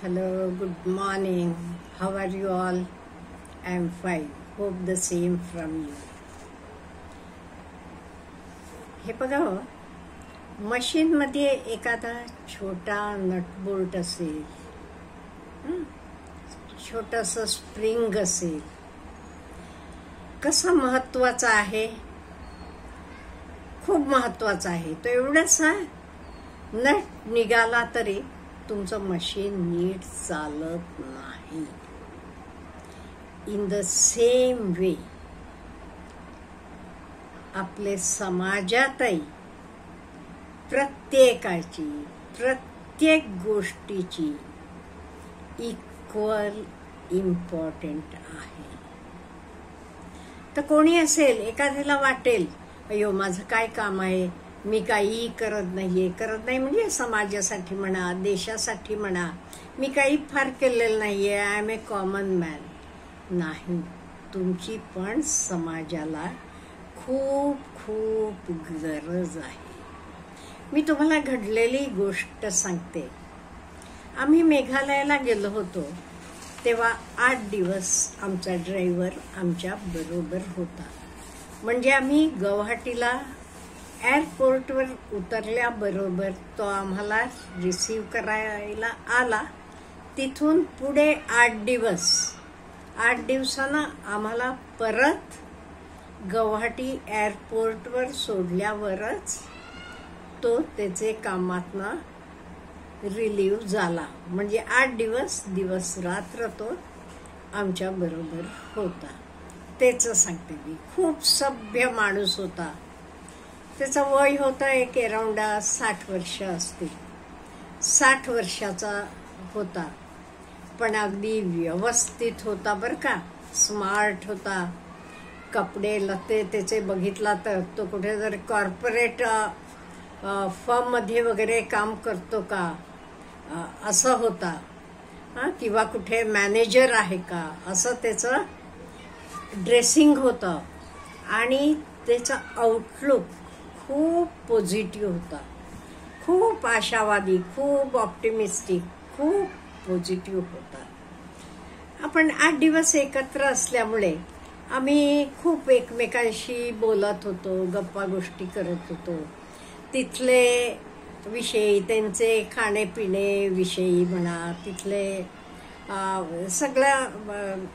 Hello, good morning. How are you all? I am fine. Hope the same from you. हे बघा हो, मशीनमध्ये एखादा छोटा नटबोल्ट असेल, छोटंसं स्प्रिंग असेल, कसा महत्वाचा आहे, खूप महत्वाचा आहे. तो एवढासा नट निघाला तरी तुमचं मशीन नीट चालत नाही. इन द सेम वे आपले समाजातही प्रत्येकाची प्रत्येक गोष्टीची इक्वल इम्पॉर्टंट आहे. तर कोणी असेल, एखाद्याला वाटेल अयो माझं काय काम आहे, मी काही करत नाही म्हणजे समाजासाठी म्हणा, देशासाठी म्हणा, मी काही फार केलेलं नाहीये, I am a common man. नाही, तुमची पण समाजाला खूप खूप गरज आहे. मी तुम्हाला घडलेली गोष्ट सांगते. आम्ही मेघालयाला गेलो होतो तेव्हा 8 दिवस आमचा ड्रायव्हर आमच्या बरोबर होता. म्हणजे आम्ही गुवाहाटीला एअरपोर्टवर उतरल्याबरोबर तो आम्हाला रिसीव्ह करायला आला. तिथून पुढे 8 दिवसानं आम्हाला परत गुवाहाटी एअरपोर्टवर सोडल्यावरच तो त्याचे कामातनं रिलीव्ह झाला. म्हणजे 8 दिवस रात्र तो आमच्या बरोबर होता. त्याच सांगते मी. खूप सभ्य माणूस होता. त्याचं वय होतं एक अराउंड 60 वर्ष असतील. 60 वर्षाचा होता, पण अगदी व्यवस्थित होता बरं का. स्मार्ट होता. कपडे लते त्याचे बघितला तर तो कुठे जर कॉर्पोरेट फर्म मध्ये वगैरे काम करतो का असं होता, किंवा कुठे मॅनेजर आहे का असं त्याचं ड्रेसिंग होतं. आणि त्याचा आउटलुक खूप पॉझिटिव्ह होता, खूप आशावादी, खूप ऑप्टिमिस्टिक, खूप पॉझिटिव्ह होता. आपण 8 दिवस एकत्र असल्यामुळे आम्ही खूप एकमेकांशी बोलत होतो, गप्पा गोष्टी करत होतो. तिथले विषयी, त्यांचे खाणेपिणे विषयी म्हणा, तिथले सगळं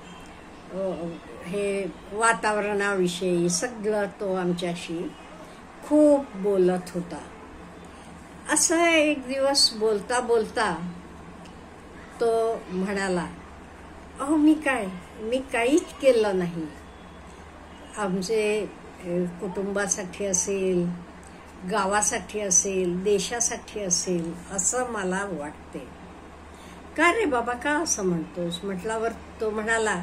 हे वातावरणाविषयी सगळं तो आमच्याशी खूप बोलत होता. असं एक दिवस बोलता बोलता तो म्हणाला, अहो मी काहीच केलं नाही. आमचे कुटुंबासाठी असेल, गावासाठी असेल, देशासाठी असेल असं मला वाटते. का रे बाबा, का असं म्हणतोस म्हटल्यावर तो म्हणाला,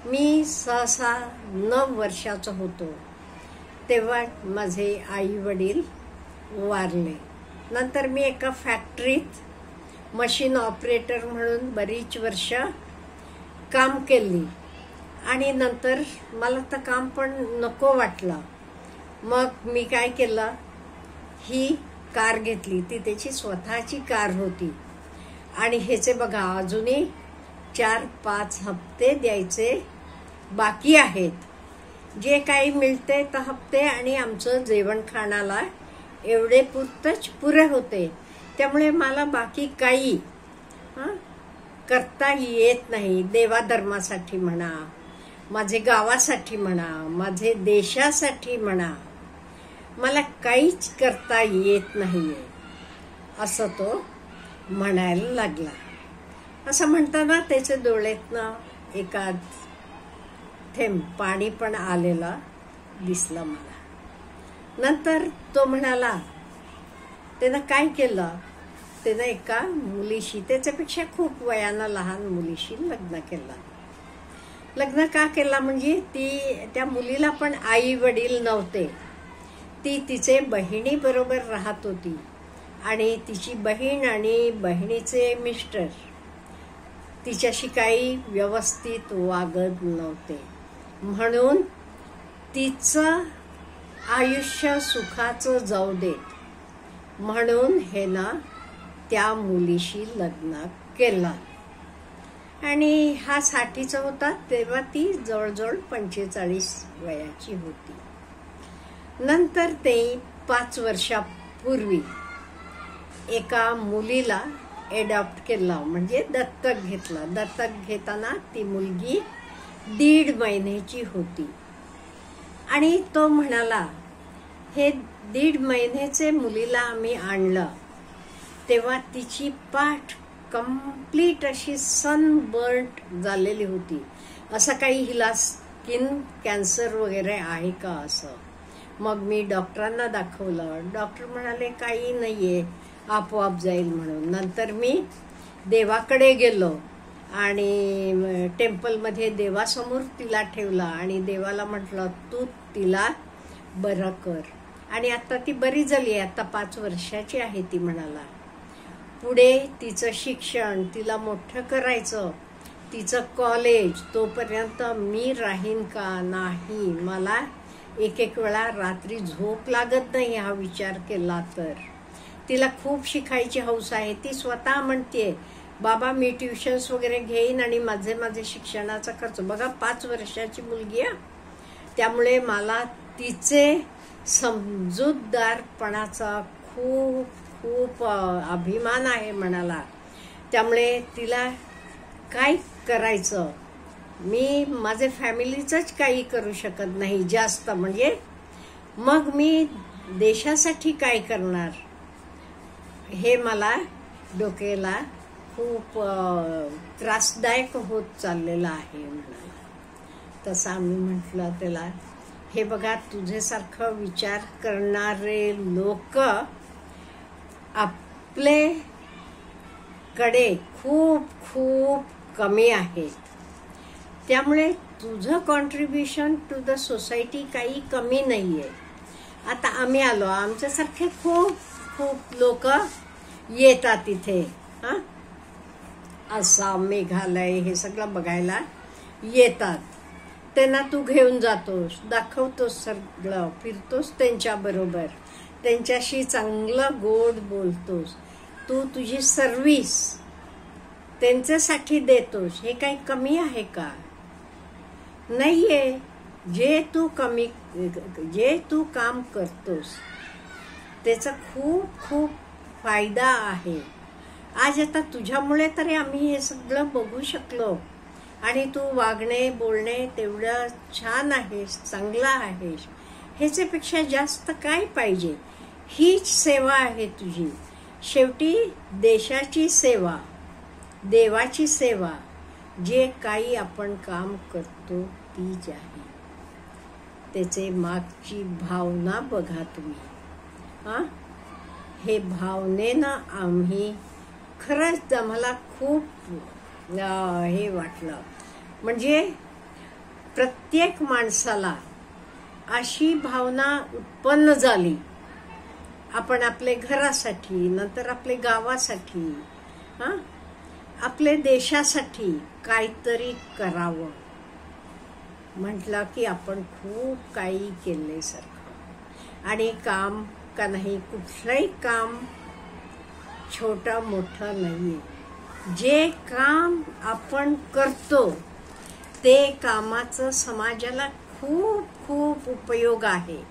मी सहसा 9 वर्षाचा होतो तेव्हा माझे आई वडील वारले. नंतर मी एका फॅक्टरीत मशीन ऑपरेटर म्हणून बरीच वर्ष काम केली. आणि नंतर मला तर काम पण नको वाटलं. मग मी काय केलं, ही कार घेतली. ती त्याची स्वतःची कार होती. आणि ह्याचे बघा अजूनही 4-5 हप्ते द्यायचे बाकी आहेत. जे काही मिळते तर हप्ते आणि आमचं जेवण खाण्याला एवढे पुरतच पुरे होते. त्यामुळे मला बाकी काही करता येत नाही. देवाधर्मासाठी म्हणा, माझे गावासाठी म्हणा, माझे देशासाठी म्हणा, मला काहीच करता येत नाहीये असं तो म्हणायला लागला. असं म्हणताना त्याच्या डोळ्यातनं एखाद थेंब पाणी पण आलेला दिसला मला. नंतर तो म्हणाला, त्यानं काय केलं, त्यानं एका मुलीशी, त्याच्यापेक्षा खूप वयानं लहान मुलीशी लग्न केलं. लग्न का केला म्हणजे त्या मुलीला पण आई वडील नव्हते. ती तिचे बहिणी बरोबर राहत होती. आणि तिची बहीण आणि बहिणीचे मिस्टर तिच्याशी काही व्यवस्थित वागत नव्हते. म्हणून तिचं आयुष्य सुखाचं जाऊ देत म्हणून हे ना त्या मुलीशी लग्न केलं आणि हा 60चा होता तेव्हा ती जवळजवळ 45 वयाची होती. नंतर ते 5 वर्षापूर्वी एका मुलीला एडॉप्ट केलं, म्हणजे दत्तक घेतलं. दत्तक घेताना ती मुलगी 1.5 महिन्याची होती आणि तो म्हणाला, हे 1.5 महिन्याचे मुलीला आम्ही आणलं तेव्हा तिची पाठ कंप्लीट अशी सनबर्न झालेली होती. असं काही हिला स्किन कॅन्सर वगैरे आहे का असं. मग मी डॉक्टरांना दाखवलं. डॉक्टर म्हणाले काही नाहीये, आपोआप जाईल म्हणून. नंतर मी देवाकडे गेलो आणि टेम्पलमध्ये देवासमोर तिला ठेवला आणि देवाला म्हटलं तू तिला बरं कर. आणि आता ती बरी झाली आहे. आता 5 वर्षाची आहे ती. म्हणाला पुढे तिचं शिक्षण, तिला मोठं करायचं, तिचं कॉलेज, तोपर्यंत मी राहीन का नाही. मला एक वेळा रात्री झोप लागत नाही हा विचार केला तर. तिला खूप शिकायची हौस आहे. ती स्वतः म्हणते बाबा मी ट्युशन्स वगैरे घेईन आणि माझे शिक्षणाचा खर्च. बघा 5 वर्षाची मुलगी आहे. त्यामुळे मला तिचे समजूतदारपणाचा खूप खूप अभिमान आहे म्हणाला. त्यामुळे तिला काय करायचं, मी माझे फॅमिलीचंच काही करू शकत नाही जास्त, म्हणजे मग मी देशासाठी काय करणार हे मला डोक्याला खूप त्रासदायक होत चाललेलं आहे म्हणाला. तसं आम्ही म्हटलं त्याला, हे बघा तुझ्यासारखं विचार करणारे लोक आपले कडे खूप खूप कमी आहेत. त्यामुळे तुझं कॉन्ट्रीब्युशन टू द सोसायटी काही कमी नाहीये. आता आम्ही आलो, आमच्यासारखे खूप खूप लोक येतात इथे. आसाम, मेघालय हे सगळं बघायला येतात. त्यांना तू घेऊन जातोस, दाखवतोस, सगळं फिरतोस त्यांच्या बरोबर, त्यांच्याशी चांगलं गोड बोलतोस. तू तुझी सर्व्हिस त्यांच्यासाठी देतोस. हे काही कमी आहे का? नाहीये. जे तू काम करतोस त्याचा खूप खूप फायदा आहे. आज आता तुझ्यामुळे तरी आम्ही हे सगळं बघू शकलो आणि तू वागणे बोलणे तेवढं छान आहेस, चांगला आहेस. ह्याच्यापेक्षा जास्त काय पाहिजे? हीच सेवा आहे तुझी. शेवटी देशाची सेवा, देवाची सेवा, जे काही आपण काम करतो तीच आहे. त्याचे मागची भावना बघा तुम्ही. हे भावनेनं आम्ही खरंच आम्हाला खूप हे वाटलं. म्हणजे प्रत्येक माणसाला अशी भावना उत्पन्न झाली, आपण आपल्या घरासाठी, नंतर आपल्या गावासाठी, आपल्या देशासाठी काहीतरी करावं. म्हटलं की आपण खूप काही केले सारखं. आणि काम का नाही, कुठलंही काम छोटं मोठं नाहीये. जे काम आपण करतो ते कामाचं समाजाला खूप खूप उपयोग आहे.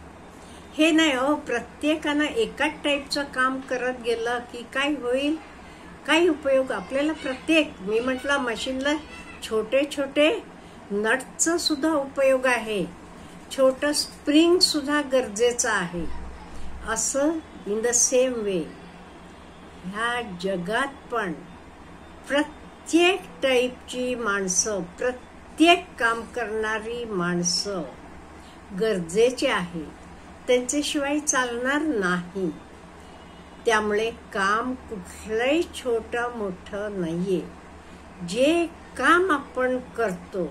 हे नाही प्रत्येकानं एकाच टाईपचं काम करत गेलं की काय होईल, काही उपयोग. आपल्याला मी म्हटलं मशीनला छोटे छोटे नटचा सुद्धा उपयोग आहे, छोटं स्प्रिंग सुद्धा गरजेचं आहे. असं इन द सेम वे ह्या जगात पण प्रत्येक टाईपची माणसं, प्रत्येक काम करणारी माणसं गरजेची आहे. त्यांच्याशिवाय चालणार नाही. त्यामुळे काम कुठलंही छोटं मोठं नाहीये. जे काम आपण करतो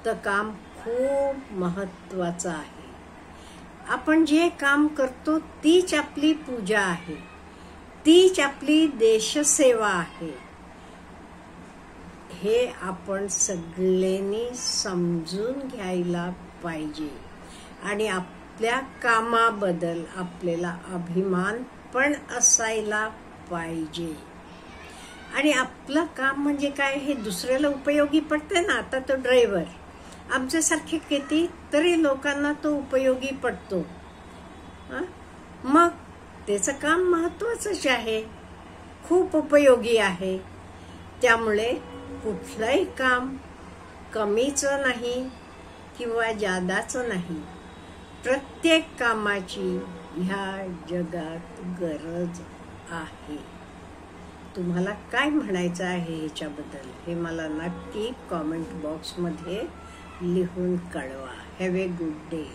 तर काम खूप महत्वाचं आहे. आपण जे काम करतो तीच आपली पूजा आहे, तीच आपली देशसेवा आहे. हे आपण सगळ्यांनी समजून घ्यायला पाहिजे आणि आपल्या कामाबद्दल आपल्याला अभिमान पण असायला पाहिजे. आणि आपलं काम म्हणजे काय, हे दुसऱ्याला उपयोगी पडते ना. आता तो ड्रायव्हर आमच्यासारखे किती तरी लोकांना तो उपयोगी पडतो. मग त्याचं काम महत्वाचंच आहे, खूप उपयोगी आहे. त्यामुळे कुठलंही काम कमीचं नाही किंवा जादाचं नाही. प्रत्येक कामाची ह्या जगात गरज आहे. तुम्हाला काय म्हणायचं आहे ह्याच्याबद्दल हे मला नक्की कॉमेंट बॉक्समध्ये लिहून कळवा. Have a good day.